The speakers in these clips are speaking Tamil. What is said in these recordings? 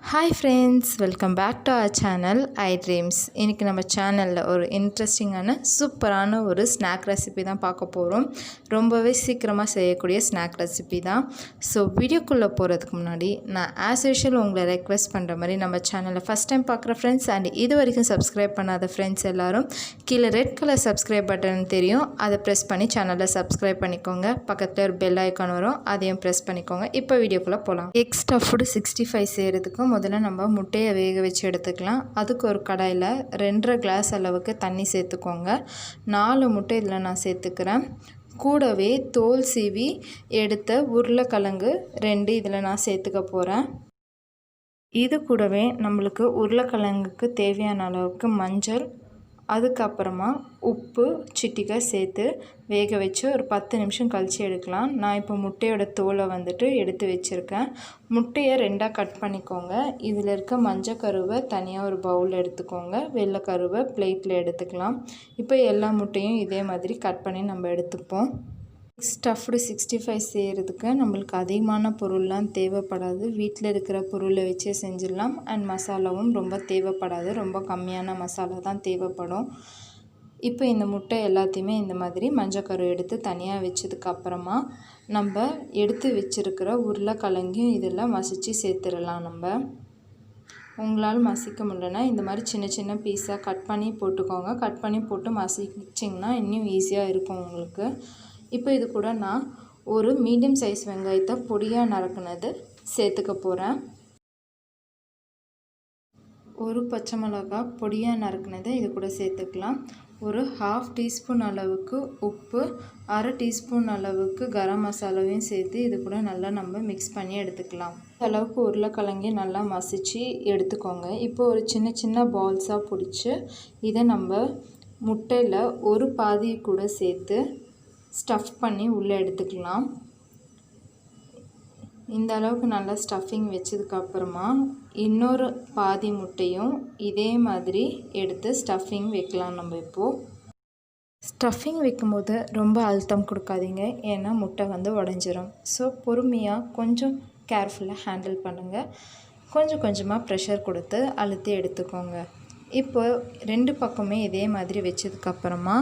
Hi friends, welcome back to our channel I-DREAMZ. இன்றைக்கி நம்ம சேனலில் ஒரு இன்ட்ரெஸ்டிங்கான சூப்பரான ஒரு ஸ்நாக் ரெசிபி தான் பார்க்க போகிறோம். ரொம்பவே சீக்கிரமாக செய்யக்கூடிய ஸ்நாக் ரெசிபி தான். ஸோ வீடியோக்குள்ளே போகிறதுக்கு முன்னாடி நான் ஆஸ் யூஷுவல் உங்களை ரெக்வெஸ்ட் பண்ணுற மாதிரி நம்ம சேனலை ஃபஸ்ட் டைம் பார்க்குற ஃப்ரெண்ட்ஸ் அண்ட் இது வரைக்கும் சப்ஸ்கிரைப் பண்ணாத ஃப்ரெண்ட்ஸ் எல்லோரும் கீழே ரெட் கலர் சப்ஸ்கிரைப் பட்டன் தெரியும், அதை ப்ரெஸ் பண்ணி சேனலில் சப்ஸ்கிரைப் பண்ணிக்கோங்க. பக்கத்தில் ஒரு பெல் ஐக்கான் வரும், அதையும் ப்ரெஸ் பண்ணிக்கோங்க. இப்போ வீடியோக்குள்ளே போகலாம். எக் ஸ்டஃப்டு 65 செய்கிறதுக்கு முதல்ல நம்ம முட்டையை வேக வச்சு எடுத்துக்கலாம். அதுக்கு ஒரு கடாயில் 2.5 கிளாஸ் அளவுக்கு தண்ணி சேர்த்துக்கோங்க. 4 முட்டை இதில் நான் சேர்த்துக்கிறேன். கூடவே தோல் சீவி எடுத்த உருளைக்கிழங்கு 2 இதில் நான் சேர்த்துக்க போகிறேன். இது கூடவே நம்மளுக்கு உருளைக்கிழங்குக்கு தேவையான அளவுக்கு மஞ்சள், அதுக்கப்புறமா உப்பு சிட்டிகை சேர்த்து வேக வச்சு ஒரு 10 நிமிஷம் கழித்து எடுக்கலாம். நான் இப்போ முட்டையோட தோலை எடுத்து வச்சுருக்கேன். முட்டையை 2ஆக கட் பண்ணிக்கோங்க. இதில் இருக்க மஞ்சள் கருவை தனியாக ஒரு பவுலில் எடுத்துக்கோங்க, வெள்ளை கருவை பிளேட்டில் எடுத்துக்கலாம். இப்போ எல்லா முட்டையும் இதே மாதிரி கட் பண்ணி நம்ம எடுத்துப்போம். ஸ்டஃப்டு 65 செய்கிறதுக்கு நம்மளுக்கு அதிகமான பொருள்லாம் தேவைப்படாது. வீட்டில் இருக்கிற பொருளை வச்சே செஞ்சிடலாம். அண்ட் மசாலாவும் ரொம்ப தேவைப்படாது, ரொம்ப கம்மியான மசாலா தான் தேவைப்படும். இப்போ இந்த முட்டை எல்லாத்தையுமே இந்த மாதிரி மஞ்சக்கரு எடுத்து தனியாக வச்சதுக்கப்புறமா நம்ம எடுத்து வச்சுருக்கிற உருளைக்கிழங்கையும் இதில் மசித்து சேர்த்துடலாம். நம்ம உங்களால் மசிக்க முடியலன்னா இந்த மாதிரி சின்ன சின்ன பீஸாக கட் பண்ணி போட்டுக்கோங்க. கட் பண்ணி போட்டு மசிச்சிங்கன்னா இன்னும் ஈஸியாக இருக்கும் உங்களுக்கு. இப்போ இது கூட நான் ஒரு மீடியம் சைஸ் வெங்காயத்தை பொடியாக நறுக்குனது சேர்த்துக்க போகிறேன். ஒரு பச்சை மிளகாய் பொடியாக நறுக்குனதை இது கூட சேர்த்துக்கலாம். ஒரு 1/2 டீஸ்பூன் அளவுக்கு உப்பு, 1/2 டீஸ்பூன் அளவுக்கு கரம் மசாலாவையும் சேர்த்து இது கூட நல்லா நம்ம மிக்ஸ் பண்ணி எடுத்துக்கலாம். அளவுக்கு உருளைக்கிழங்கையும் நல்லா மசித்து எடுத்துக்கோங்க. இப்போ ஒரு சின்ன சின்ன பால்ஸாக பிடிச்சி இதை நம்ம முட்டையில் ஒரு பாதி கூட சேர்த்து ஸ்டஃப் பண்ணி உள்ளே எடுத்துக்கலாம். இந்த அளவுக்கு நல்லா ஸ்டஃபிங் வச்சதுக்கப்புறமா இன்னொரு பாதி முட்டையும் இதே மாதிரி எடுத்து ஸ்டஃபிங் வைக்கலாம். நம்ம இப்போது ஸ்டஃபிங் வைக்கும்போது ரொம்ப அழுத்தம் கொடுக்காதீங்க, ஏன்னா முட்டை உடஞ்சிரும். ஸோ பொறுமையாக கொஞ்சம் கேர்ஃபுல்லாக ஹேண்டில் பண்ணுங்கள். கொஞ்சம் கொஞ்சமாக ப்ரெஷர் கொடுத்து அழுத்தி எடுத்துக்கோங்க. இப்போ 2 பக்கமே இதே மாதிரி வச்சதுக்கப்புறமா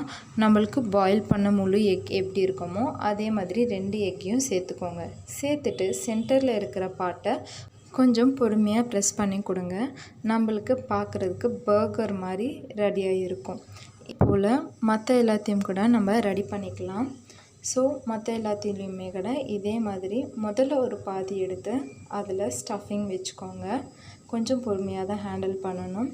நம்மளுக்கு பாயில் பண்ண முழு எக் எப்படி இருக்குமோ அதே மாதிரி 2 எக்கையும் சேர்த்துக்கோங்க. சேர்த்துட்டு சென்டரில் இருக்கிற பாட்டை கொஞ்சம் பொறுமையாக ப்ரெஸ் பண்ணி கொடுங்க. நம்மளுக்கு பார்க்குறதுக்கு பர்கர் மாதிரி ரெடியாக இருக்கும். இப்போல் மற்ற எல்லாத்தையும் கூட நம்ம ரெடி பண்ணிக்கலாம். ஸோ மற்ற எல்லாத்தையுமே கூட இதே மாதிரி முதல்ல ஒரு பாதி எடுத்து அதில் ஸ்டஃபிங் வச்சுக்கோங்க. கொஞ்சம் பொறுமையாக தான் ஹேண்டில் பண்ணணும்.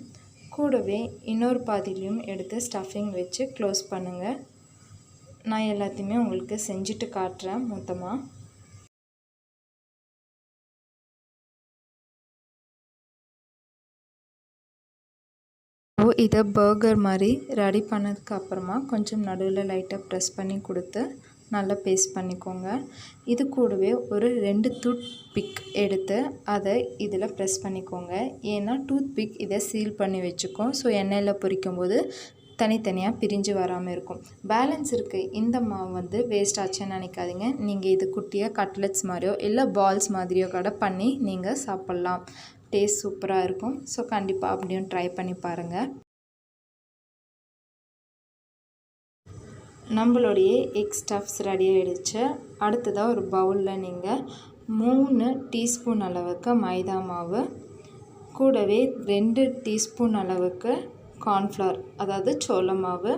கூடவே இன்னொரு பாதிலையும் எடுத்து ஸ்டஃபிங் வச்சு க்ளோஸ் பண்ணுங்கள். நான் எல்லாத்தையுமே உங்களுக்கு செஞ்சுட்டு காட்டுறேன் மொத்தமாக. இதை பர்கர் மாதிரி ரெடி பண்ணதுக்கப்புறமா கொஞ்சம் நடுவில் லைட்டாக ப்ரெஸ் பண்ணி கொடுத்து நல்லா பேஸ்ட் பண்ணிக்கோங்க. இது கூடவே ஒரு 2 டூத் பிக் எடுத்து அதை இதில் ப்ரெஸ் பண்ணிக்கோங்க. ஏன்னா டூத் பிக் இதை சீல் பண்ணி வச்சுக்கோம். ஸோ எண்ணெயில் பொரிக்கும் போது தனித்தனியாக பிரிஞ்சு வராமல் இருக்கும். பேலன்ஸ் இருக்குது இந்த மாவு வேஸ்ட் ஆச்சுன்னு நினைக்காதீங்க. நீங்கள் இது குட்டியாக கட்லெட்ஸ் மாதிரியோ இல்லை பால்ஸ் மாதிரியோ கூட பண்ணி நீங்கள் சாப்பிட்லாம். டேஸ்ட் சூப்பராக இருக்கும். ஸோ கண்டிப்பாக அப்படியும் ட்ரை பண்ணி பாருங்கள். நம்மளுடைய எக் ஸ்டஃப்ஸ் ரெடி ஆகிடுச்சு. அடுத்ததாக ஒரு பவுலில் நீங்கள் 3 டீஸ்பூன் அளவுக்கு மைதா மாவு, கூடவே 2 டீஸ்பூன் அளவுக்கு கார்ன்ஃப்ளவர் அதாவது சோள மாவு,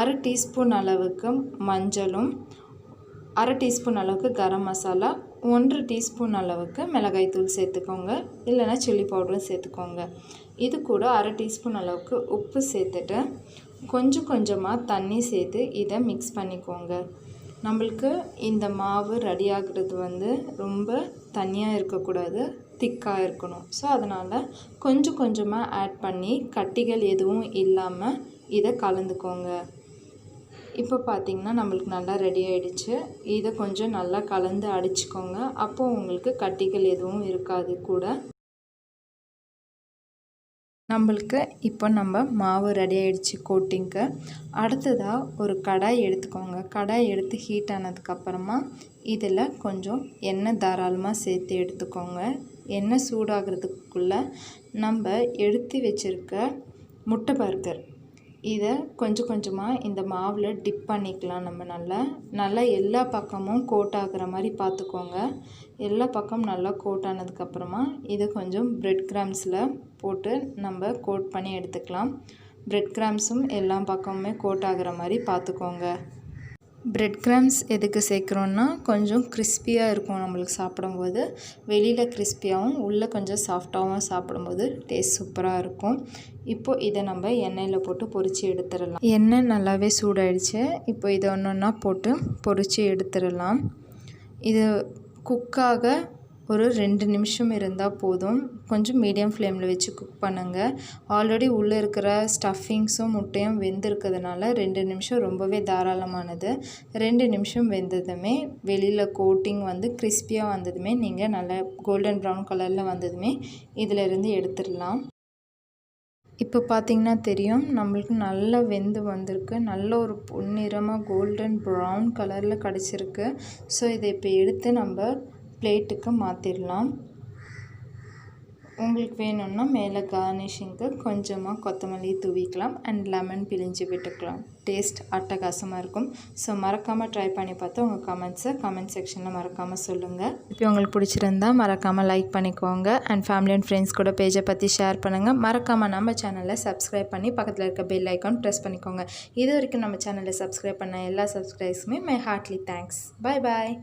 1/2 டீஸ்பூன் அளவுக்கு மஞ்சளும், 1/2 டீஸ்பூன் அளவுக்கு கரம் மசாலா, 1 டீஸ்பூன் அளவுக்கு மிளகாய்த்தூள் சேர்த்துக்கோங்க, இல்லைனா சில்லி பவுடரும் சேர்த்துக்கோங்க. இது கூட 1/2 டீஸ்பூன் அளவுக்கு உப்பு சேர்த்துட்டு கொஞ்சம் கொஞ்சமாக தண்ணி சேர்த்து இதை மிக்ஸ் பண்ணிக்கோங்க. நம்மளுக்கு இந்த மாவு ரெடி ஆகுறது ரொம்ப தண்ணியாக இருக்கக்கூடாது, திக்காக இருக்கணும். ஸோ அதனால் கொஞ்சம் கொஞ்சமாக ஆட் பண்ணி கட்டிகள் எதுவும் இல்லாமல் இதை கலந்துக்கோங்க. இப்போ பார்த்திங்கன்னா நம்மளுக்கு நல்லா ரெடி ஆகிடுச்சு. இதை கொஞ்சம் நல்லா கலந்து அடிச்சுக்கோங்க. அப்போது உங்களுக்கு கட்டிகள் எதுவும் இருக்காது கூட. நம்மளுக்கு இப்போ நம்ம மாவு ரெடி ஆகிடுச்சு கோட்டிங்க்கு. அடுத்ததாக ஒரு கடாய் எடுத்துக்கோங்க. கடாய் எடுத்து ஹீட் ஆனதுக்கப்புறமா இதில் கொஞ்சம் எண்ணெய் தாராளமாக சேர்த்து எடுத்துக்கோங்க. எண்ணெய் சூடாகிறதுக்குள்ளே நம்ம எடுத்து வச்சுருக்க முட்டை பர்கர் இதை கொஞ்சம் கொஞ்சமாக இந்த மாவில் டிப் பண்ணிக்கலாம். நம்ம நல்லா எல்லா பக்கமும் கோட் ஆகிற மாதிரி பார்த்துக்கோங்க. எல்லா பக்கமும் நல்லா கோட் ஆனதுக்கப்புறமா இதை கொஞ்சம் பிரெட் கிராம்ஸில் போட்டு நம்ம கோட் பண்ணி எடுத்துக்கலாம். பிரெட் கிராம்ஸும் எல்லா பக்கமுமே கோட் ஆகிற மாதிரி பார்த்துக்கோங்க. பிரெட் கிராம்ஸ் எதுக்கு சேர்க்குறோன்னா கொஞ்சம் கிறிஸ்பியாக இருக்கும். நம்மளுக்கு சாப்பிடும்போது வெளியில் கிறிஸ்பியாகவும் உள்ளே கொஞ்சம் சாஃப்டாகவும் சாப்பிடும்போது டேஸ்ட் சூப்பராக இருக்கும். இப்போது இதை நம்ம எண்ணெயில் போட்டு பொரித்து எடுத்துடலாம். எண்ணெய் நல்லாவே சூடாயிடுச்சு. இப்போ இதை ஒன்றா போட்டு பொரித்து எடுத்துடலாம். இது குக்காக ஒரு 2 நிமிஷம் இருந்தால் போதும். கொஞ்சம் மீடியம் ஃப்ளேமில் வச்சு குக் பண்ணுங்கள். ஆல்ரெடி உள்ளே இருக்கிற ஸ்டஃபிங்ஸும் முட்டையும் வெந்திருக்கிறதுனால 2 நிமிஷம் ரொம்பவே தாராளமானது. 2 நிமிஷம் வெந்ததுமே வெளியில் கோட்டிங் கிறிஸ்பியாக வந்ததுமே நீங்கள் நல்லா கோல்டன் ப்ரௌன் கலரில் வந்ததுமே இதிலேருந்து எடுத்துடலாம். இப்போ பார்த்திங்கன்னா தெரியும், நம்மளுக்கு நல்லா வெந்து வந்திருக்கு. நல்ல ஒரு பொன்னிறமாக கோல்டன் ப்ரௌன் கலரில் கிடச்சிருக்கு. ஸோ இதை இப்போ எடுத்து நம்ம பிளேட்டுக்கு மாற்றிடலாம். உங்களுக்கு வேணும்னா மேலே கார்னிஷிங்க்கு கொஞ்சமாக கொத்தமல்லி தூவிக்கலாம் அண்ட் லெமன் பிழிஞ்சு விட்டுக்கலாம். டேஸ்ட் அட்டகாசமாக இருக்கும். ஸோ மறக்காமல் ட்ரை பண்ணி பார்த்து உங்கள் கமெண்ட் செக்ஷனில் மறக்காமல் சொல்லுங்கள். இப்போ உங்களுக்கு பிடிச்சிருந்தா மறக்காமல் லைக் பண்ணிக்கோங்க அண்ட் ஃபேமிலி அண்ட் ஃப்ரெண்ட்ஸ் கூட பேஜை பற்றி ஷேர் பண்ணுங்கள். மறக்காமல் நம்ம சேனலில் சப்ஸ்கிரைப் பண்ணி பக்கத்தில் இருக்க பெல் ஐக்கான் ப்ரெஸ் பண்ணிக்கோங்க. இது வரைக்கும் நம்ம சேனலில் சப்ஸ்கிரைப் பண்ண எல்லா சப்ஸ்கிரைப்ஸுமே my heartly thanks. Bye bye.